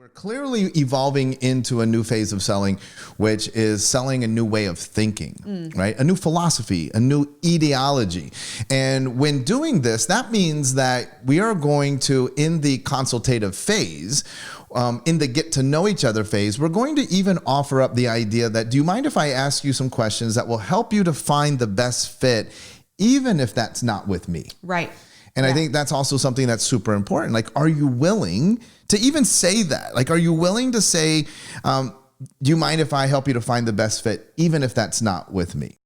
We're clearly evolving into a new phase of selling, which is selling a new way of thinking, right? A new philosophy, a new ideology. And when doing this, that means that we are going to, in the consultative phase, in the get to know each other phase, we're going to even offer up the idea that, do you mind if I ask you some questions that will help you to find the best fit, even if that's not with me? Right. And I think that's also something that's super important. Like, are you willing to even say that? Like, are you willing to say, do you mind if I help you to find the best fit, even if that's not with me?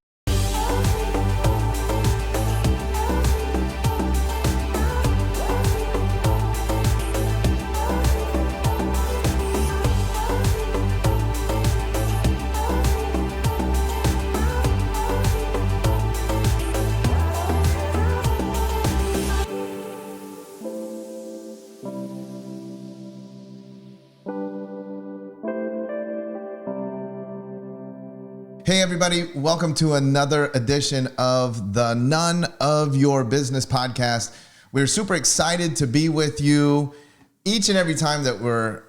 Hey everybody, welcome to another edition of the None of Your Business podcast. We're super excited to be with you each and every time that we're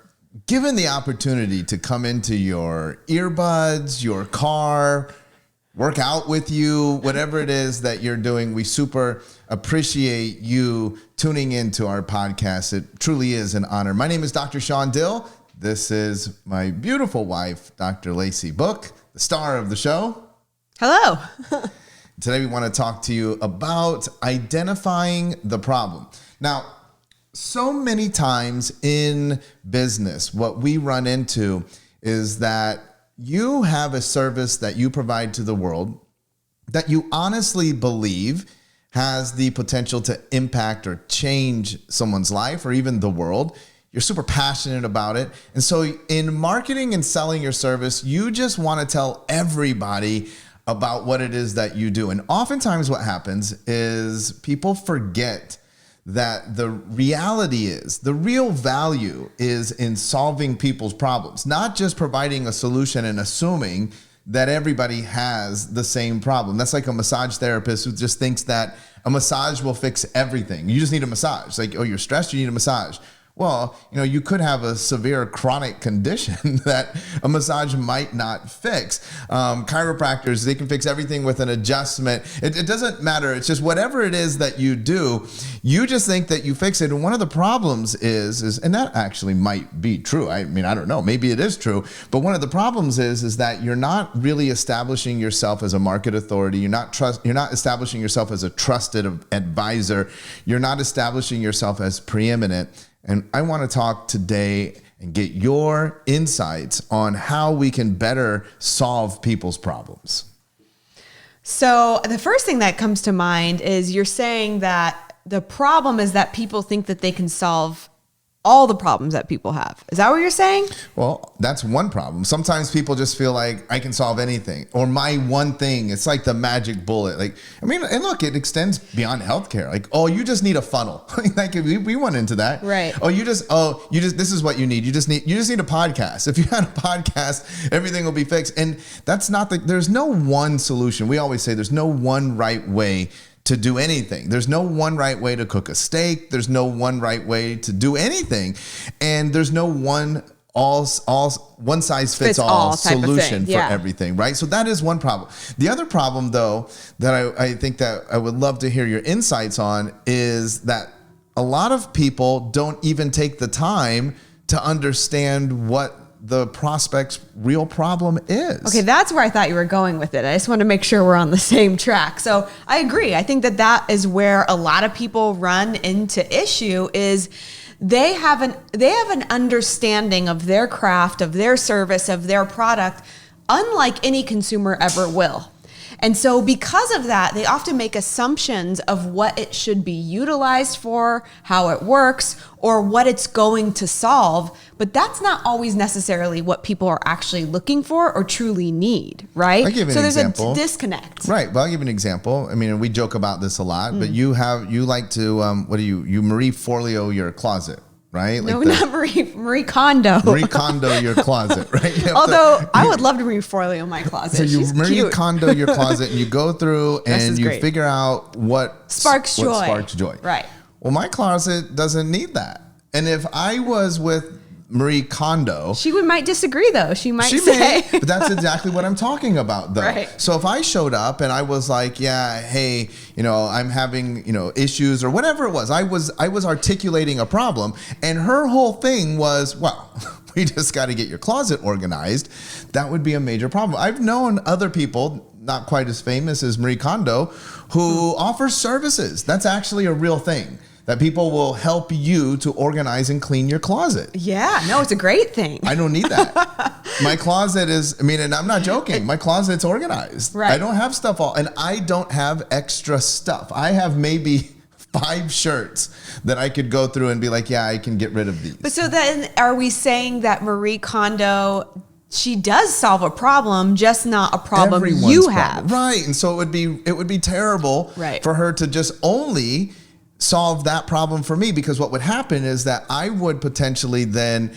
given the opportunity to come into your earbuds, your car, work out with you, whatever it is that you're doing. We super appreciate you tuning into our podcast. It truly is an honor. My name is Dr. Shawn Dill. This is my beautiful wife, Dr. Lacey Book, the star of the show. Hello. Today we want to talk to you about identifying the problem. Now, so many times in business, what we run into is that you have a service that you provide to the world that you honestly believe has the potential to impact or change someone's life or even the world. You're super passionate about it. And so in marketing and selling your service, you just want to tell everybody about what it is that you do. And oftentimes what happens is people forget that the reality is, the real value is in solving people's problems, not just providing a solution and assuming that everybody has the same problem. That's like a massage therapist who just thinks that a massage will fix everything. You just need a massage. Like, oh, you're stressed, you need a massage. Well, you could have a severe chronic condition that a massage might not fix. Chiropractors, they can fix everything with an adjustment. It doesn't matter. It's just whatever it is that you do, you just think that you fix it. And one of the problems is, and that actually might be true. I mean, I don't know. Maybe it is true. But one of the problems is that you're not really establishing yourself as a market authority. You're not establishing yourself as a trusted advisor. You're not establishing yourself as preeminent. And I want to talk today and get your insights on how we can better solve people's problems. So the first thing that comes to mind is you're saying that the problem is that people think that they can solve all the problems that people have. Is that what you're saying? Well, that's one problem. Sometimes people just feel like I can solve anything, or my one thing. It's like the magic bullet. Like, I mean, and look, it extends beyond healthcare. Like, oh, you just need a funnel. Like we went into that. Right. This is what you need. You just need a podcast. If you had a podcast, everything will be fixed. And that's not there's no one solution. We always say there's no one right way to do anything. There's no one right way to cook a steak. There's no one right way to do anything. And there's no one size fits all solution for everything, right? So that is one problem. The other problem, though, that I think that I would love to hear your insights on is that a lot of people don't even take the time to understand what the prospect's real problem is. Okay, that's where I thought you were going with it. I just want to make sure we're on the same track. So I agree. I think that is where a lot of people run into issue is they have an understanding of their craft, of their service, of their product, unlike any consumer ever will. And so because of that, they often make assumptions of what it should be utilized for, how it works, or what it's going to solve. But that's not always necessarily what people are actually looking for or truly need, right? I'll give an example. There's a disconnect. Right. Well, I'll give an example. I mean, we joke about this a lot, but you like to, you Marie Forleo your closet. Right? Like not Marie Kondo. Marie Kondo your closet, right? Although I would love to Marie Forleo my closet. So you She's Marie cute. Kondo your closet and you go through and you figure out what sparks joy. Sparks joy. Right. Well, my closet doesn't need that. And if I was with Marie Kondo. She might disagree though. She might She say. may, but that's exactly what I'm talking about though. Right. So if I showed up and I was like, yeah, hey, I'm having, issues or whatever it was, I was articulating a problem, and her whole thing was, well, we just got to get your closet organized. That would be a major problem. I've known other people, not quite as famous as Marie Kondo, who offer services. That's actually a real thing, that people will help you to organize and clean your closet. Yeah, no, it's a great thing. I don't need that. My closet is, and I'm not joking, my closet's organized. Right. I don't have stuff and I don't have extra stuff. I have maybe 5 shirts that I could go through and be like, yeah, I can get rid of these. But so then are we saying that Marie Kondo, she does solve a problem, just not a problem Everyone's you problem. have? Right. And so it would be terrible for her to just only solve that problem for me, because what would happen is that I would potentially then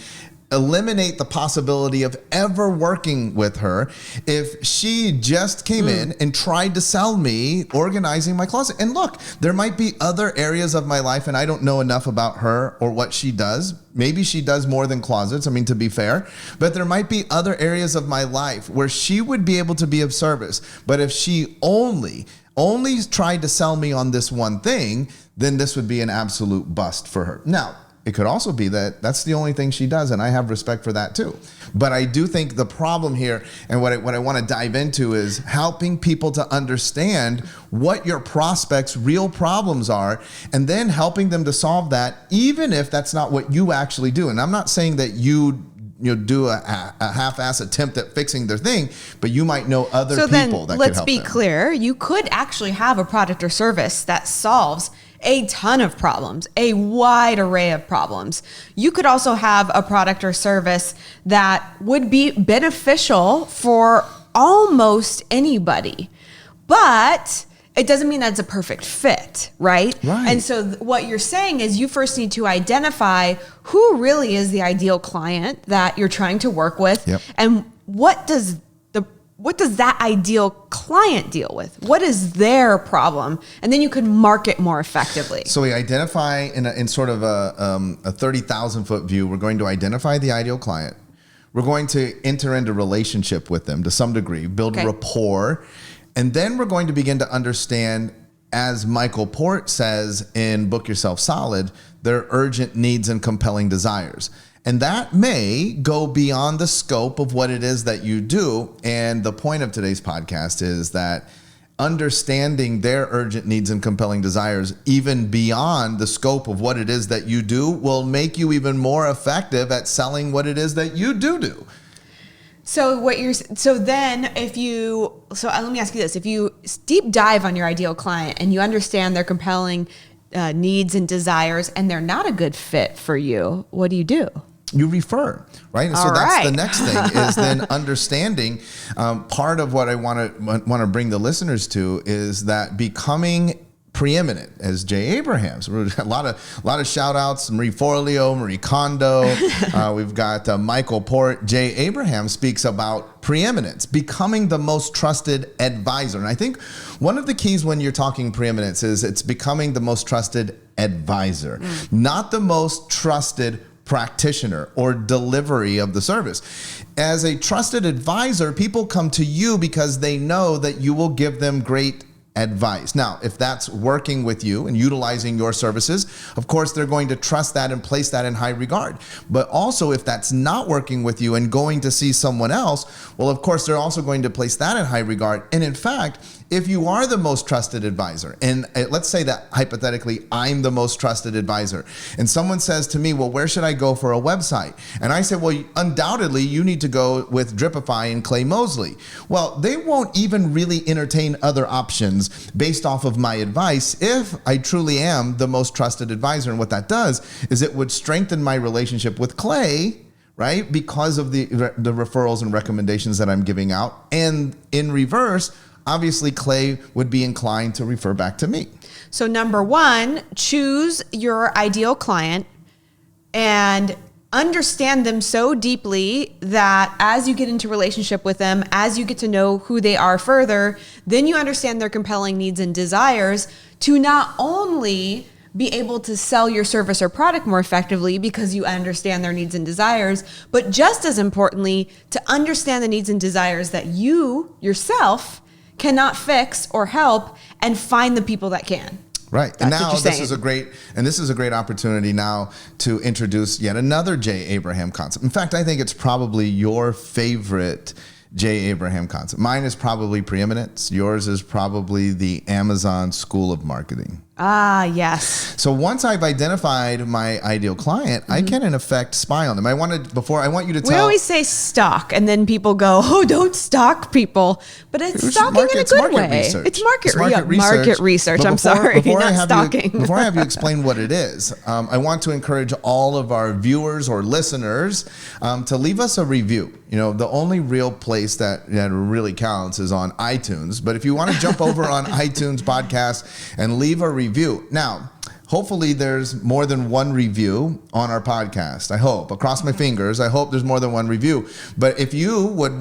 eliminate the possibility of ever working with her if she just came in and tried to sell me organizing my closet. And look, there might be other areas of my life, and I don't know enough about her or what she does. Maybe she does more than closets, to be fair, but there might be other areas of my life where she would be able to be of service. But if she only tried to sell me on this one thing, then this would be an absolute bust for her. Now, it could also be that that's the only thing she does, and I have respect for that too. But I do think the problem here, and what I want to dive into, is helping people to understand what your prospects' real problems are, and then helping them to solve that, even if that's not what you actually do. And I'm not saying that you do a half-ass attempt at fixing their thing, but you might know other people that could help them. Let's be clear. You could actually have a product or service that solves a ton of problems, a wide array of problems. You could also have a product or service that would be beneficial for almost anybody, but it doesn't mean that's a perfect fit, right? Right. And so what you're saying is you first need to identify who really is the ideal client that you're trying to work with, and what does that ideal client deal with? What is their problem? And then you can market more effectively. So we identify in sort of a 30,000 foot view. We're going to identify the ideal client. We're going to enter into relationship with them to some degree, build rapport. And then we're going to begin to understand, as Michael Port says in Book Yourself Solid, their urgent needs and compelling desires. And that may go beyond the scope of what it is that you do. And the point of today's podcast is that understanding their urgent needs and compelling desires, even beyond the scope of what it is that you do, will make you even more effective at selling what it is that you do. So let me ask you this: if you deep dive on your ideal client and you understand their compelling needs and desires, and they're not a good fit for you, what do? You refer, right? And so that's the next thing is then understanding. Part of what I want to bring the listeners to is that becoming preeminent, as Jay Abrahams. A lot of shout outs: Marie Forleo, Marie Kondo. We've got Michael Port. Jay Abraham speaks about preeminence, becoming the most trusted advisor. And I think one of the keys when you're talking preeminence is it's becoming the most trusted advisor, not the most trusted practitioner or delivery of the service. As a trusted advisor, people come to you because they know that you will give them great advice. Now, if that's working with you and utilizing your services, of course, they're going to trust that and place that in high regard. But also, if that's not working with you and going to see someone else, well, of course, they're also going to place that in high regard. And in fact, if you are the most trusted advisor, and let's say that hypothetically, I'm the most trusted advisor, and someone says to me, well, where should I go for a website? And I say, well, undoubtedly, you need to go with Dripify and Clay Mosley. Well, they won't even really entertain other options based off of my advice if I truly am the most trusted advisor. And what that does is it would strengthen my relationship with Clay, right? Because of the referrals and recommendations that I'm giving out. And in reverse, obviously Clay would be inclined to refer back to me. So number one, choose your ideal client and understand them so deeply that as you get into relationship with them, as you get to know who they are further, then you understand their compelling needs and desires to not only be able to sell your service or product more effectively because you understand their needs and desires. But just as importantly, to understand the needs and desires that you yourself cannot fix or help, and find the people that can. Right. And now this is a great opportunity now to introduce yet another J. Abraham concept. In fact, I think it's probably your favorite J. Abraham concept. Mine is probably preeminence. Yours is probably the Amazon School of Marketing. Ah, yes. So once I've identified my ideal client, I can in effect spy on them. I want you to tell. We always say stalk, and then people go, "Oh, don't stalk people," but it's stalking in a good way. Research. It's market research. I'm sorry, not stalking. Before I have you explain what it is, I want to encourage all of our viewers or listeners to leave us a review. You know, the only real place that really counts is on iTunes. But if you want to jump over on iTunes podcast and leave a review. Now, hopefully there's more than one review on our podcast. I hope. Across my fingers, I hope there's more than one review. But if you would,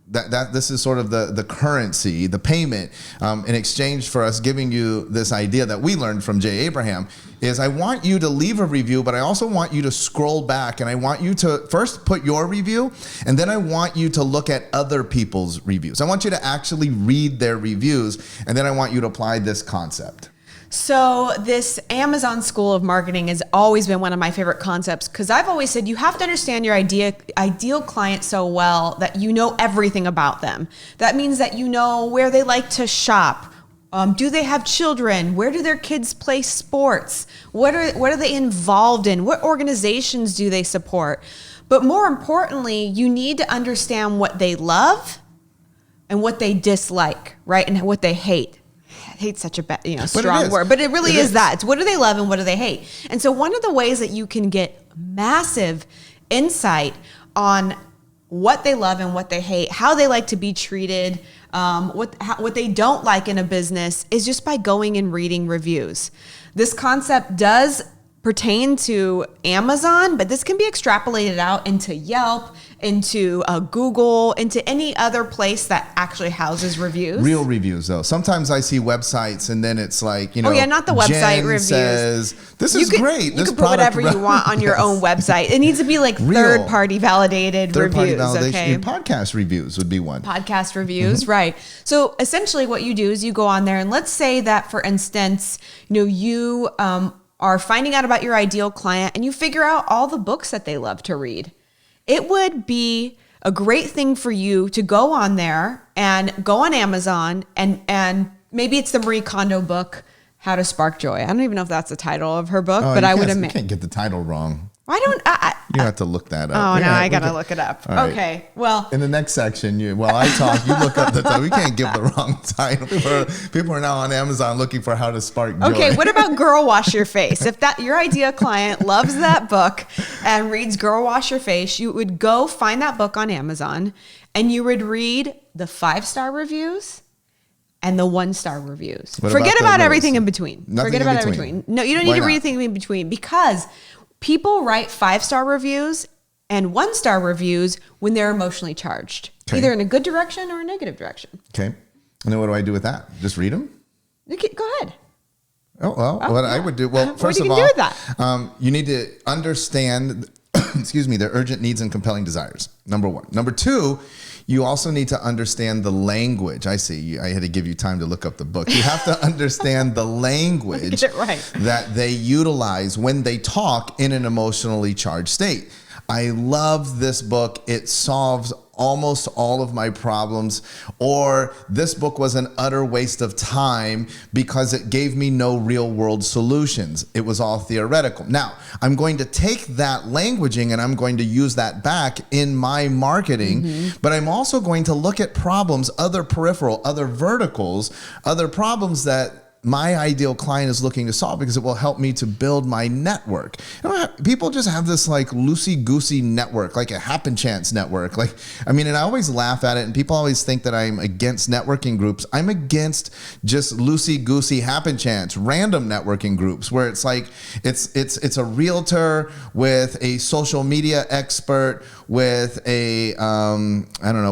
that this is sort of the currency, the payment in exchange for us giving you this idea that we learned from J. Abraham, is I want you to leave a review, but I also want you to scroll back, and I want you to first put your review, and then I want you to look at other people's reviews. I want you to actually read their reviews, and then I want you to apply this concept. So this Amazon School of Marketing has always been one of my favorite concepts, because I've always said you have to understand your ideal client so well that you know everything about them. That means that you know where they like to shop. Do they have children? Where do their kids play sports? What are they involved in? What organizations do they support? But more importantly, you need to understand what they love and what they dislike, right? And what they hate. Hate's such a strong word, but it really is that. It's what do they love and what do they hate? And so one of the ways that you can get massive insight on what they love and what they hate, how they like to be treated, what they don't like in a business, is just by going and reading reviews. This concept does pertain to Amazon, but this can be extrapolated out into Yelp, into Google, into any other place that actually houses reviews. Real reviews, though. Sometimes I see websites and then it's like, oh yeah, not the website Jen reviews. Says, this is great. You can put whatever you want on your own website. It needs to be like third-party validated reviews. Okay. Podcast reviews would be one. Podcast reviews, right. So essentially what you do is you go on there, and let's say that, for instance, you are finding out about your ideal client and you figure out all the books that they love to read. It would be a great thing for you to go on there and go on Amazon, and maybe it's the Marie Kondo book, How to Spark Joy. I don't even know if that's the title of her book, but I would admit. You can't get the title wrong. Why don't I? You have to look that up. Oh, no, I got to look it up. Right. Okay, well. In the next section, while I talk, you look up the title. We can't give the wrong title. People are now on Amazon looking for How to Spark Joy. Okay, what about Girl Wash Your Face? If your ideal client loves that book and reads Girl Wash Your Face, you would go find that book on Amazon, and you would read the 5-star reviews and the 1-star reviews. Forget about everything in between. Forget about everything. No, you don't need to read anything in between, because people write 5-star reviews and 1-star reviews when they're emotionally charged, either in a good direction or a negative direction. Okay. And then what do I do with that? Just read them? Go ahead. Oh, well, what I would do, first of all, you need to understand, their urgent needs and compelling desires. Number one. Number two, you also need to understand the language. I see. I had to give you time to look up the book. You have to understand the language that they utilize when they talk in an emotionally charged state. I love this book. It solves almost all of my problems, or this book was an utter waste of time because it gave me no real world solutions. It was all theoretical. Now, I'm going to take that languaging and I'm going to use that back in my marketing, but I'm also going to look at problems, other peripheral, other verticals, other problems that my ideal client is looking to solve, because it will help me to build my network. People just have this like loosey-goosey network, like a happen chance network. And I always laugh at it, and people always think that I'm against networking groups. I'm against just loosey-goosey happen chance, random networking groups where it's like, it's a realtor with a social media expert, with a,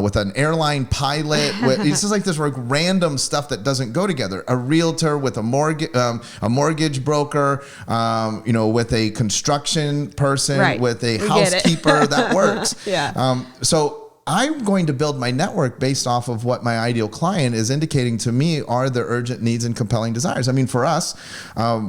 with an airline pilot. It's just like this random stuff that doesn't go together. A realtor with a mortgage broker, with a construction person, Right. with a We get it. housekeeper that works. Yeah. So I'm going to build my network based off of what my ideal client is indicating to me are the urgent needs and compelling desires. I mean, for us,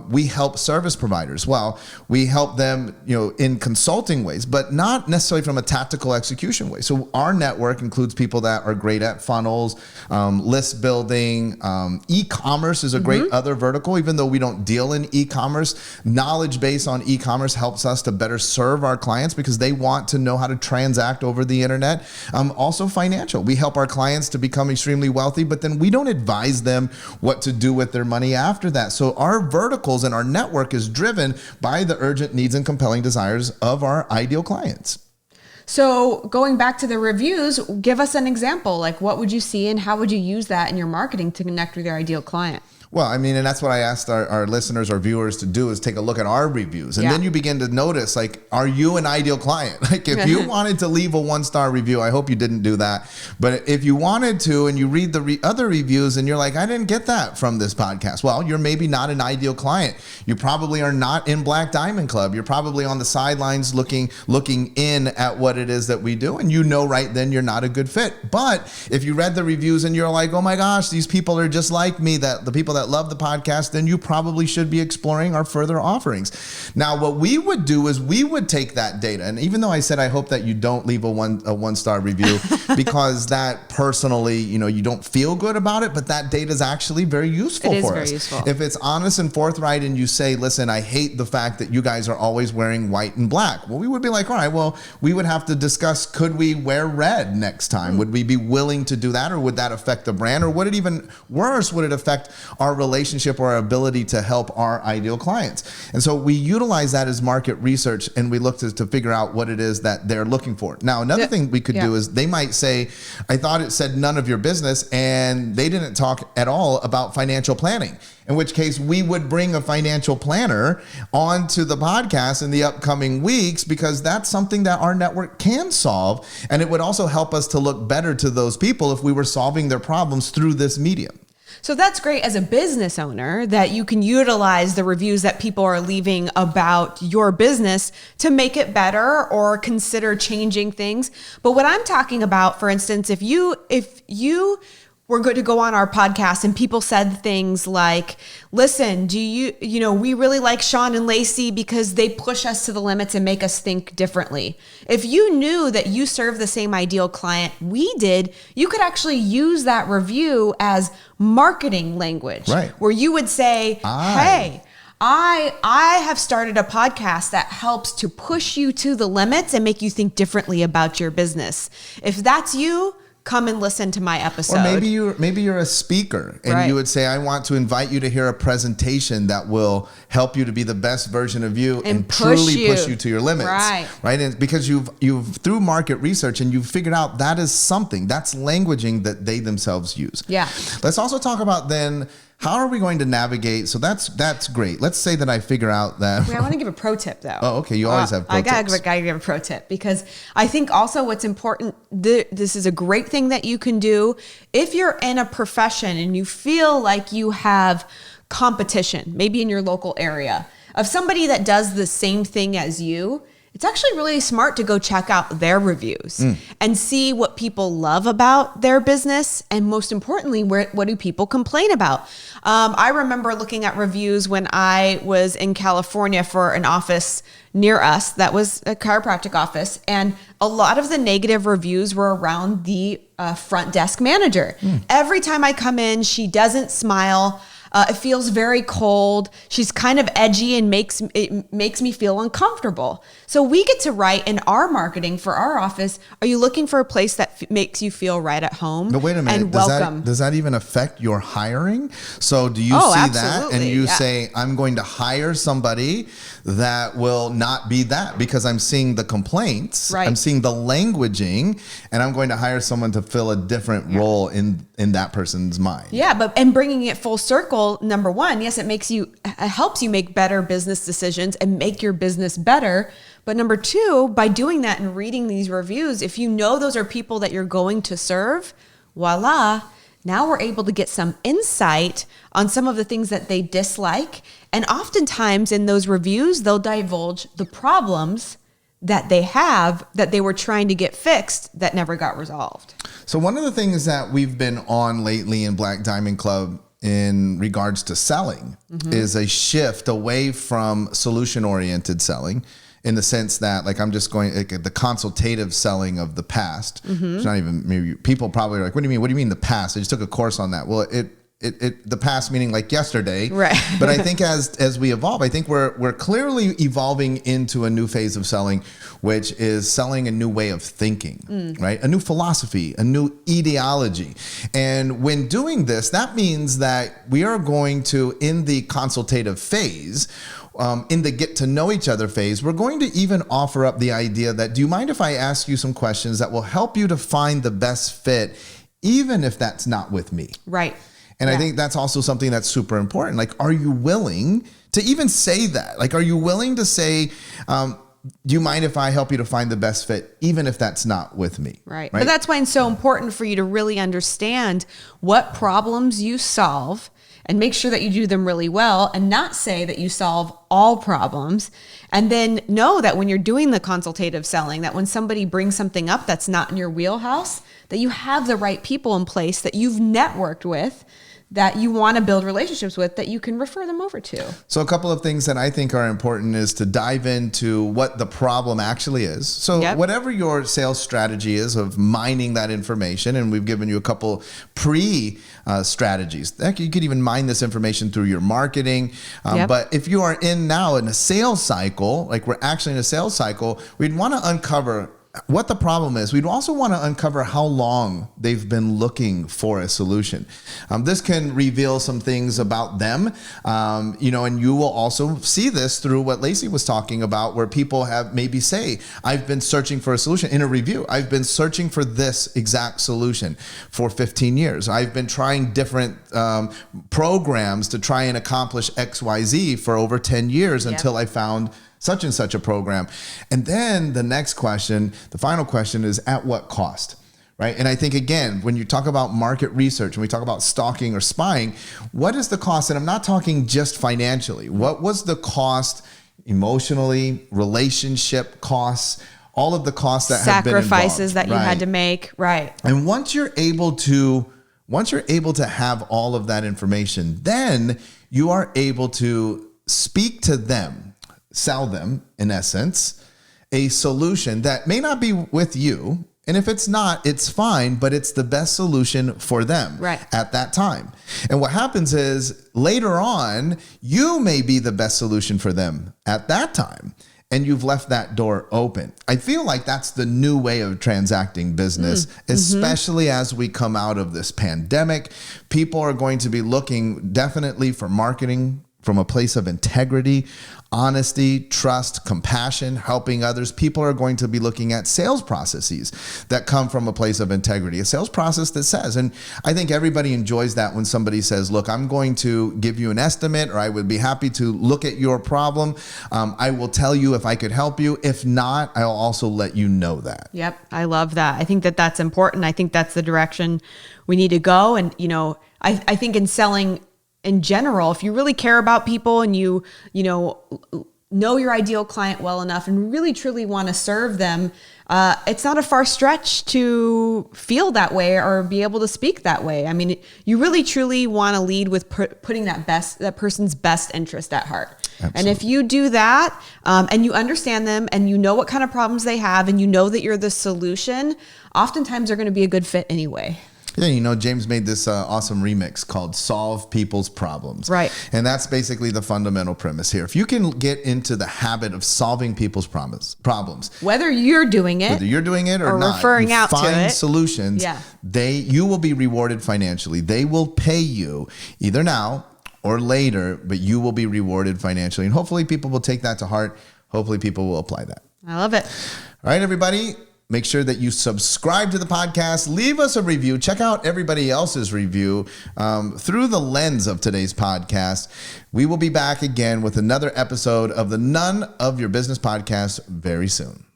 we help service providers. Well, we help them, in consulting ways, but not necessarily from a tactical execution way. So our network includes people that are great at funnels, list building, e-commerce is a great other vertical. Even though we don't deal in e-commerce, knowledge base on e-commerce helps us to better serve our clients because they want to know how to transact over the internet. Also financial. We help our clients to become extremely wealthy, but then we don't advise them what to do with their money after that. So our verticals and our network is driven by the urgent needs and compelling desires of our ideal clients. So going back to the reviews, give us an example. Like, what would you see and how would you use that in your marketing to connect with your ideal client? Well, I mean, and that's what I asked our listeners, our viewers to do is take a look at our reviews. And then you begin to notice, like, are you an ideal client? Like if you wanted to leave a 1-star review, I hope you didn't do that. But if you wanted to, and you read the other reviews and you're like, I didn't get that from this podcast. Well, you're maybe not an ideal client. You probably are not in Black Diamond Club. You're probably on the sidelines looking in at what it is that we do. And right then you're not a good fit. But if you read the reviews and you're like, oh my gosh, these people are just like me, that the people that love the podcast, then you probably should be exploring our further offerings. Now, what we would do is we would take that data, and even though I said I hope that you don't leave a 1-star review because that personally, you don't feel good about it, but that data is actually very useful for us. It is very useful. If it's honest and forthright and you say, listen, I hate the fact that you guys are always wearing white and black. Well, we would be like, all right, well, we would have to discuss, could we wear red next time? Would we be willing to do that, or would that affect the brand, or would it even worse, would it affect our relationship or our ability to help our ideal clients? And so we utilize that as market research, and we look to figure out what it is that they're looking for. Now, another thing we could do is they might say, I thought it said none of your business, and they didn't talk at all about financial planning, in which case we would bring a financial planner onto the podcast in the upcoming weeks, because that's something that our network can solve. And it would also help us to look better to those people if we were solving their problems through this medium. So that's great as a business owner, that you can utilize the reviews that people are leaving about your business to make it better or consider changing things. But what I'm talking about, for instance, if you were going to go on our podcast and people said things like, listen, we really like Shawn and Lacey because they push us to the limits and make us think differently. If you knew that you serve the same ideal client we did, you could actually use that review as marketing language, right? Where you would say, hey, I have started a podcast that helps to push you to the limits and make you think differently about your business. If that's you, come and listen to my episode. Or maybe you're a speaker and you would say, I want to invite you to hear a presentation that will help you to be the best version of you and truly push you to your limits. Right. And because you've through market research and you've figured out that is something, that's languaging that they themselves use. Yeah. Let's also talk about then, how are we going to navigate? So that's great. Let's say that I figure out that. Wait, I want to give a pro tip though. Oh, okay. You always have pro tips. I gotta give a pro tip, because I think also what's important, this is a great thing that you can do if you're in a profession and you feel like you have competition, maybe in your local area, of somebody that does the same thing as you. It's actually really smart to go check out their reviews and see what people love about their business. And most importantly, what do people complain about? I remember looking at reviews when I was in California for an office near us that was a chiropractic office. And a lot of the negative reviews were around the front desk manager. Every time I come in, she doesn't smile. It feels very cold. She's kind of edgy and makes me feel uncomfortable. So we get to write in our marketing for our office, are you looking for a place that makes you feel right at home? But wait a minute, and welcome? Does that even affect your hiring? So do you see that and you say, I'm going to hire somebody that will not be that, because I'm seeing the complaints, I'm seeing the languaging, and I'm going to hire someone to fill a different role in that person's mind. Yeah, and bringing it full circle, number one, yes, it helps you make better business decisions and make your business better. But number two, by doing that and reading these reviews, if you know those are people that you're going to serve, voila, now we're able to get some insight on some of the things that they dislike. And oftentimes in those reviews, they'll divulge the problems that they have that they were trying to get fixed that never got resolved. So one of the things that we've been on lately in Black Diamond Club in regards to selling is a shift away from solution-oriented selling, in the sense that, like, I'm just going like, the consultative selling of the past. It's not even, maybe people probably are like, what do you mean? What do you mean the past? I just took a course on that. Well, the past meaning like yesterday. Right. But I think as we evolve, I think we're clearly evolving into a new phase of selling, which is selling a new way of thinking, right? A new philosophy, a new ideology. And when doing this, that means that we are going to, in the consultative phase, in the get to know each other phase, we're going to even offer up the idea that, do you mind if I ask you some questions that will help you to find the best fit, even if that's not with me? Right. And I think that's also something that's super important. Like, are you willing to even say that? Like, are you willing to say, do you mind if I help you to find the best fit, even if that's not with me? Right. But that's why it's so important for you to really understand what problems you solve and make sure that you do them really well, and not say that you solve all problems. And then know that when you're doing the consultative selling, that when somebody brings something up that's not in your wheelhouse, that you have the right people in place that you've networked with, that you want to build relationships with, that you can refer them over to. So a couple of things that I think are important is to dive into what the problem actually is. So whatever your sales strategy is of mining that information, and we've given you a couple strategies. You could even mine this information through your marketing. But if you are in a sales cycle, like we're actually in a sales cycle, we'd want to uncover what the problem is. We'd also want to uncover how long they've been looking for a solution. This can reveal some things about them, and you will also see this through what Lacey was talking about, where people have maybe say, I've been searching for a solution in a review. I've been searching for this exact solution for 15 years. I've been trying different programs to try and accomplish XYZ for over 10 years until I found such and such a program. And then the next question, the final question, is at what cost, right? And I think, again, when you talk about market research, when we talk about stalking or spying, what is the cost? And I'm not talking just financially. What was the cost emotionally, relationship costs, all of the costs that have been involved, sacrifices that you had to make, right? And once you're able to have all of that information, then you are able to speak to them, sell them, in essence, a solution that may not be with you. And if it's not, it's fine, but it's the best solution for them at that time. And what happens is later on, you may be the best solution for them at that time. And you've left that door open. I feel like that's the new way of transacting business, especially as we come out of this pandemic. People are going to be looking definitely for marketing from a place of integrity, honesty, trust, compassion, helping others. People are going to be looking at sales processes that come from a place of integrity, a sales process that says, and I think everybody enjoys that when somebody says, look, I'm going to give you an estimate, or I would be happy to look at your problem. I will tell you if I could help you. If not, I'll also let you know that. Yep. I love that. I think that that's important. I think that's the direction we need to go. And, I think in selling in general, if you really care about people and you know your ideal client well enough and really truly want to serve them, it's not a far stretch to feel that way or be able to speak that way. I mean, you really truly want to lead with putting that person's best interest at heart. Absolutely. And if you do that, and you understand them and you know what kind of problems they have and you know that you're the solution, oftentimes they're going to be a good fit anyway. Yeah, James made this awesome remix called Solve People's Problems. Right. And that's basically the fundamental premise here. If you can get into the habit of solving people's problems, whether you're doing it or not, referring out to it, find solutions, you will be rewarded financially. They will pay you either now or later, but you will be rewarded financially. And hopefully people will take that to heart. Hopefully people will apply that. I love it. All right, everybody. Make sure that you subscribe to the podcast, leave us a review, check out everybody else's review through the lens of today's podcast. We will be back again with another episode of the None of Your Business podcast very soon.